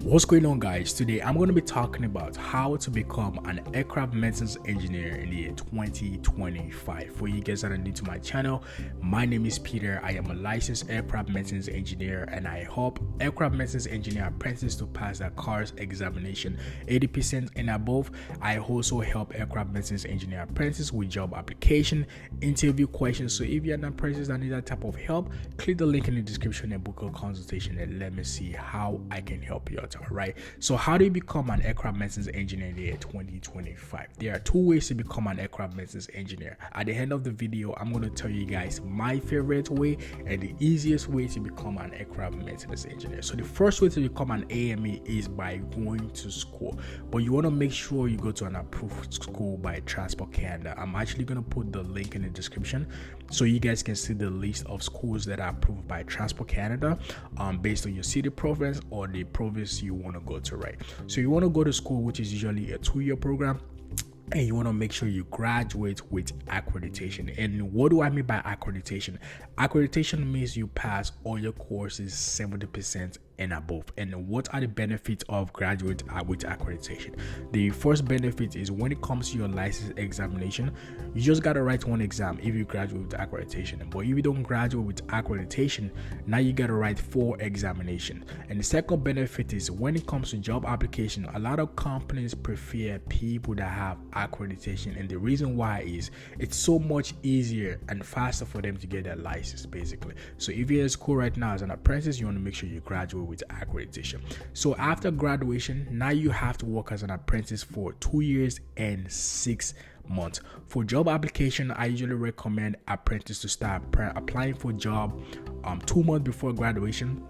What's going on, guys? Today I'm going to be talking about how to become an aircraft maintenance engineer in the year 2025. For you guys that are new to my channel, my name is Peter. I am a licensed aircraft maintenance engineer and I help aircraft maintenance engineer apprentices to pass their CARS examination 80% and above. I also help aircraft maintenance engineer apprentices with job application, interview questions. So if you're an apprentice that need that type of help, click the link in the description and book a consultation and let me see how I can help you out. All right, so how do you become an aircraft maintenance engineer in the year 2025? There are two ways to become an aircraft maintenance engineer. At the end of the video, I'm going to tell you guys my favorite way and the easiest way to become an aircraft maintenance engineer. So the first way to become an AME is by going to school, but you want to make sure you go to an approved school by Transport Canada. I'm actually going to put the link in the description so you guys can see the list of schools that are approved by Transport Canada based on your city, province, or the province you want to go to, right? So you want to go to school, which is usually a 2-year program, and you want to make sure you graduate with accreditation. And what do I mean by accreditation? Accreditation means you pass all your courses 70% and above. And what are the benefits of graduate with accreditation? The first benefit is when it comes to your license examination, you just got to write one exam if you graduate with accreditation. But if you don't graduate with accreditation, now you got to write 4 examinations. And the second benefit is when it comes to job application, a lot of companies prefer people that have accreditation, and the reason why is it's so much easier and faster for them to get their license, basically. So if you're in school right now as an apprentice, you want to make sure you graduate with accreditation. So after graduation, now you have to work as an apprentice for 2 years and 6 months. For job application, I usually recommend apprentices to start applying for job 2 months before graduation.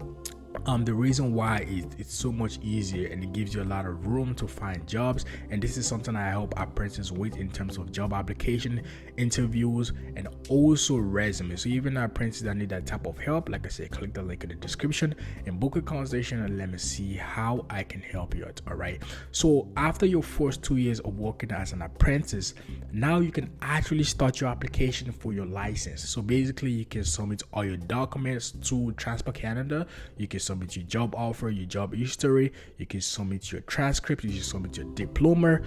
The reason why is it's so much easier and it gives you a lot of room to find jobs, and this is something I help apprentices with in terms of job application, interviews, and also resumes. So even apprentices that need that type of help, like I said, click the link in the description and book a consultation and let me see how I can help you out. All right, so after your first 2 years of working as an apprentice, now you can actually start your application for your license. So basically you can submit all your documents to Transport Canada. You can submit your job offer, your job history, you can submit your transcript, you can submit your diploma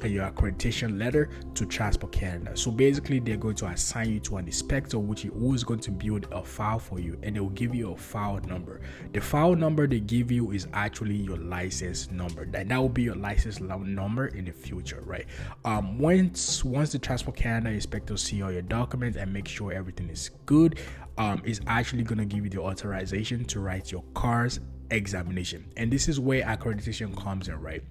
and your accreditation letter to Transport Canada. So basically they're going to assign you to an inspector, which is always going to build a file for you, and they will give you a file number. The file number they give you is actually your license number, and that will be your license number in the future, right? Once the Transport Canada inspector see all your documents and make sure everything is good, is actually going to give you the authorization to write your CARS examination. And this is where accreditation comes in, right?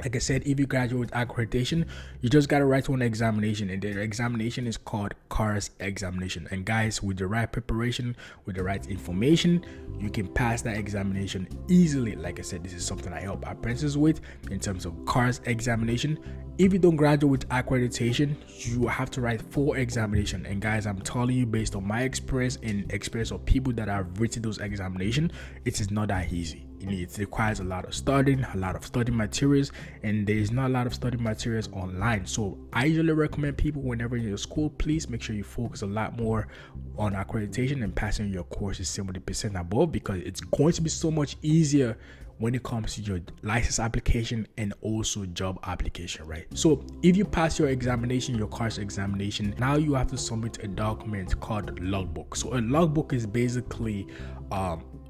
Like I said, if you graduate with accreditation, you just got to write one examination, and the examination is called CARS examination. And guys, with the right preparation, with the right information, you can pass that examination easily. Like I said, this is something I help apprentices with in terms of CARS examination. If you don't graduate with accreditation, you have to write 4 examinations. And guys, I'm telling you, based on my experience and experience of people that have written those examinations, it is not that easy. It requires a lot of studying, a lot of study materials, and there is not a lot of study materials online. So I usually recommend people, whenever you're in school, please make sure you focus a lot more on accreditation and passing your courses 70% above, because it's going to be so much easier when it comes to your license application and also job application, right? So if you pass your examination, your CARS examination, now you have to submit a document called logbook. So a logbook is basically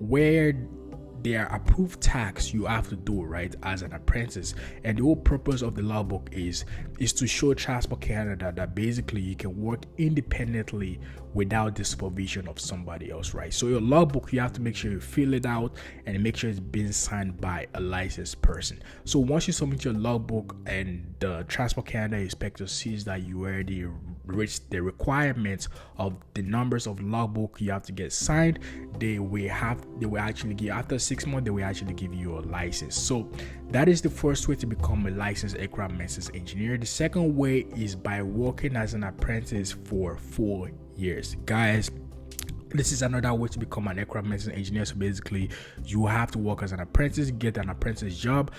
where there are approved tasks you have to do, right, as an apprentice. And the whole purpose of the logbook is to show Transport Canada that basically you can work independently without the supervision of somebody else, right? So your logbook, you have to make sure you fill it out and make sure it's being signed by a licensed person. So once you submit your logbook and the Transport Canada inspector sees that you already reached the requirements of the numbers of logbook you have to get signed, they will actually give, after 6 months, they will actually give you a license. So that is the first way to become a licensed aircraft maintenance engineer. The second way is by working as an apprentice for 4 years. Guys, this is another way to become an aircraft maintenance engineer. So basically you have to work as an apprentice, get an apprentice job,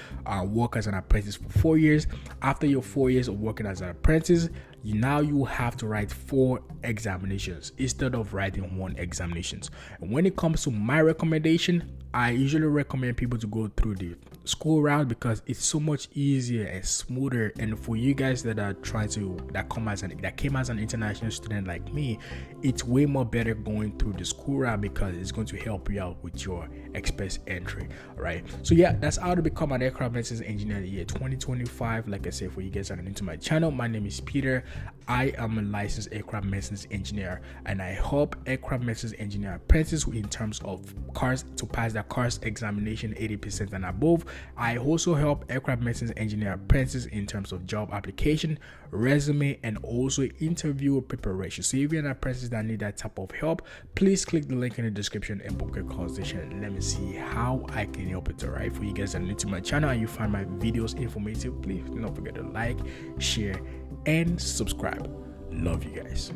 work as an apprentice for 4 years. After your 4 years of working as an apprentice, you have to write 4 examinations instead of writing 1 examinations. And when it comes to my recommendation, I usually recommend people to go through the school route because it's so much easier and smoother. And for you guys that are trying to that came as an international student like me, it's way more better going through the school route because it's going to help you out with your express entry. All right, so yeah, that's how to become an aircraft maintenance engineer in the year 2025. Like I said, for you guys that are new to my channel, my name is Peter. I am a licensed aircraft maintenance engineer, and I help aircraft maintenance engineer apprentices in terms of cars to pass the cars examination 80% and above. I also help aircraft maintenance engineer apprentices in terms of job application, resume, and also interview preparation. So if you're an apprentice that need that type of help, please click the link in the description and book a consultation. Let me see how I can help it. All right, for you guys that are new to my channel and you find my videos informative, please do not forget to like, share, and subscribe. Love you guys.